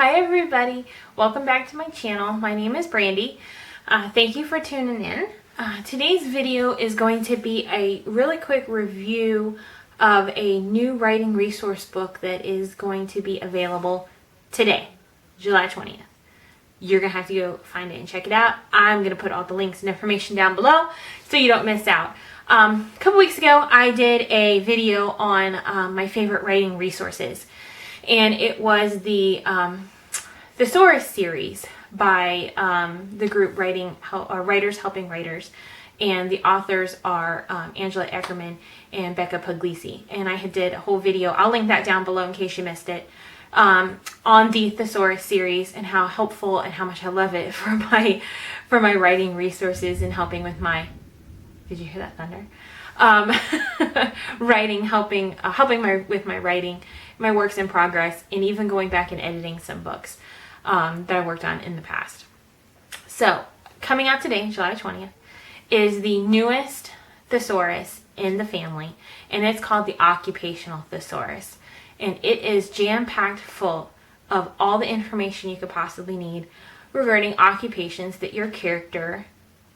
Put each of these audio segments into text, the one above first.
Hi everybody, welcome back to my channel. My name is Brandi. Thank you for tuning in. Today's video is going to be a really quick review of a new writing resource book that is going to be available today, July 20th. You're going to have to go find it and check it out. I'm going to put all the links and information down below so you don't miss out. A couple weeks ago I did a video on my favorite writing resources, and it was the Thesaurus series by the group Writers Helping Writers, and the authors are Angela Eckerman and Becca Puglisi. And I did a whole video, I'll link that down below in case you missed it, on the Thesaurus series and how helpful and how much I love it for my writing resources and helping with my, did you hear that thunder? Helping with my writing, my works in progress, and even going back and editing some books that I worked on in the past. So coming out today, July 20th, is the newest thesaurus in the family, and it's called the Occupational Thesaurus. And it is jam-packed full of all the information you could possibly need regarding occupations that your character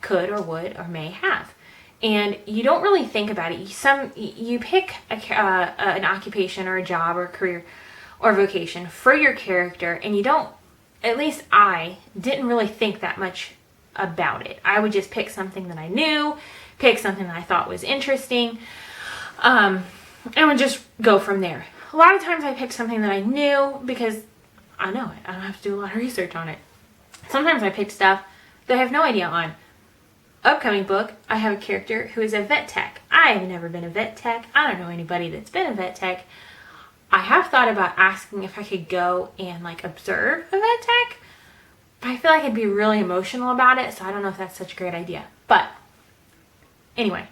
could or would or may have. And you don't really think about it. You pick an occupation or a job or a career or vocation for your character, and you don't, at least I didn't really think that much about it. I would just pick something that I knew, pick something that I thought was interesting, and would just go from there. A lot of times I picked something that I knew because I know it. I don't have to do a lot of research on it. Sometimes I picked stuff that I have no idea on. Upcoming book, I have a character who is a vet tech. I have never been a vet tech. I don't know anybody that's been a vet tech. I have thought about asking if I could go and observe a vet tech, but I feel like I'd be really emotional about it, so I don't know if that's such a great idea. But anyway,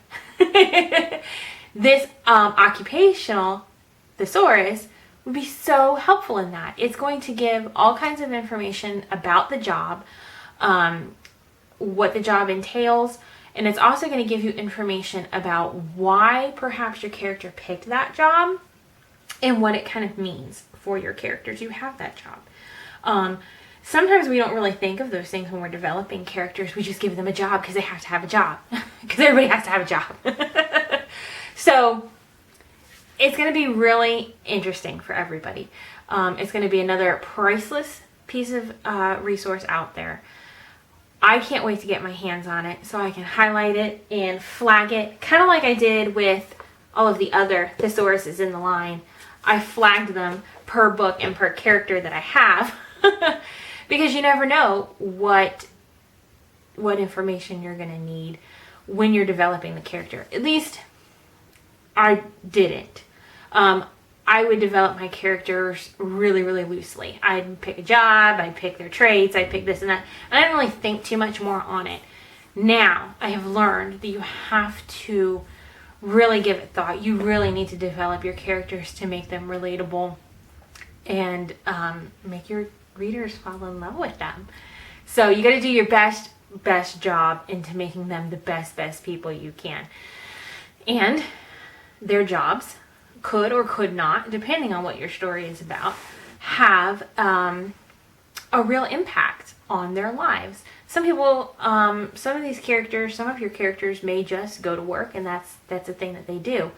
this occupational thesaurus would be so helpful in that. It's going to give all kinds of information about the job, what the job entails, and it's also going to give you information about why perhaps your character picked that job and what it kind of means for your character to have that job. Sometimes we don't really think of those things when we're developing characters. We just give them a job because they have to have a job, because everybody has to have a job. So it's going to be really interesting for everybody. It's going to be another priceless piece of resource out there. I can't wait to get my hands on it so I can highlight it and flag it, kind of like I did with all of the other thesauruses in the line. I flagged them per book and per character that I have because you never know what information you're going to need when you're developing the character. At least I didn't. I would develop my characters really, really loosely. I'd pick a job, I'd pick their traits, I'd pick this and that. And I didn't really think too much more on it. Now, I have learned that you have to really give it thought. You really need to develop your characters to make them relatable and make your readers fall in love with them. So you got to do your best job into making them the best people you can. And their jobs could or could not, depending on what your story is about, have a real impact on their lives. Some people, some of your characters may just go to work, and that's a thing that they do.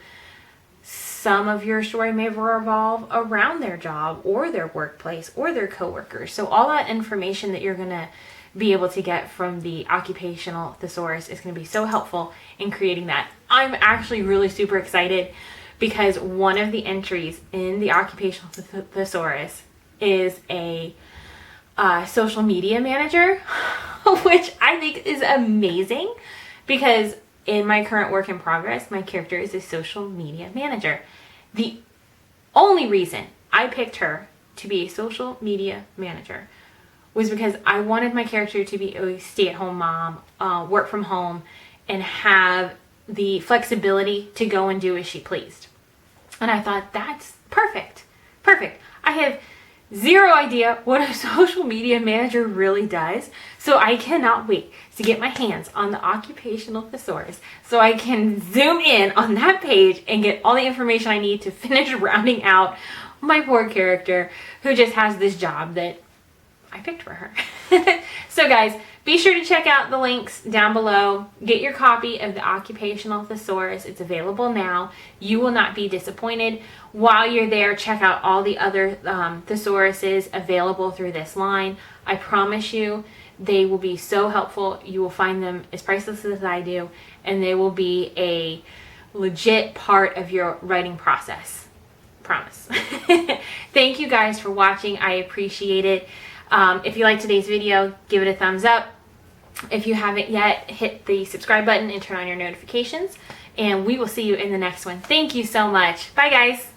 Some of your story may revolve around their job or their workplace or their coworkers. So all that information that you're going to be able to get from the Occupational Thesaurus is going to be so helpful in creating that. I'm actually really super excited because one of the entries in the Occupational Thesaurus is a social media manager, which I think is amazing because in my current work in progress, my character is a social media manager. The only reason I picked her to be a social media manager was because I wanted my character to be a stay-at-home mom, work from home, and have the flexibility to go and do as she pleased. And I thought, that's perfect. I have zero idea what a social media manager really does, so I cannot wait to get my hands on the Occupational Thesaurus so I can zoom in on that page and get all the information I need to finish rounding out my poor character who just has this job that I picked for her. So guys, be sure to check out the links down below. Get your copy of the Occupational Thesaurus. It's available now. You will not be disappointed. While you're there, check out all the other thesauruses available through this line. I promise you, they will be so helpful. You will find them as priceless as I do, and they will be a legit part of your writing process. Promise. Thank you guys for watching. I appreciate it. If you liked today's video, give it a thumbs up. If you haven't yet, hit the subscribe button and turn on your notifications. And we will see you in the next one. Thank you so much. Bye, guys.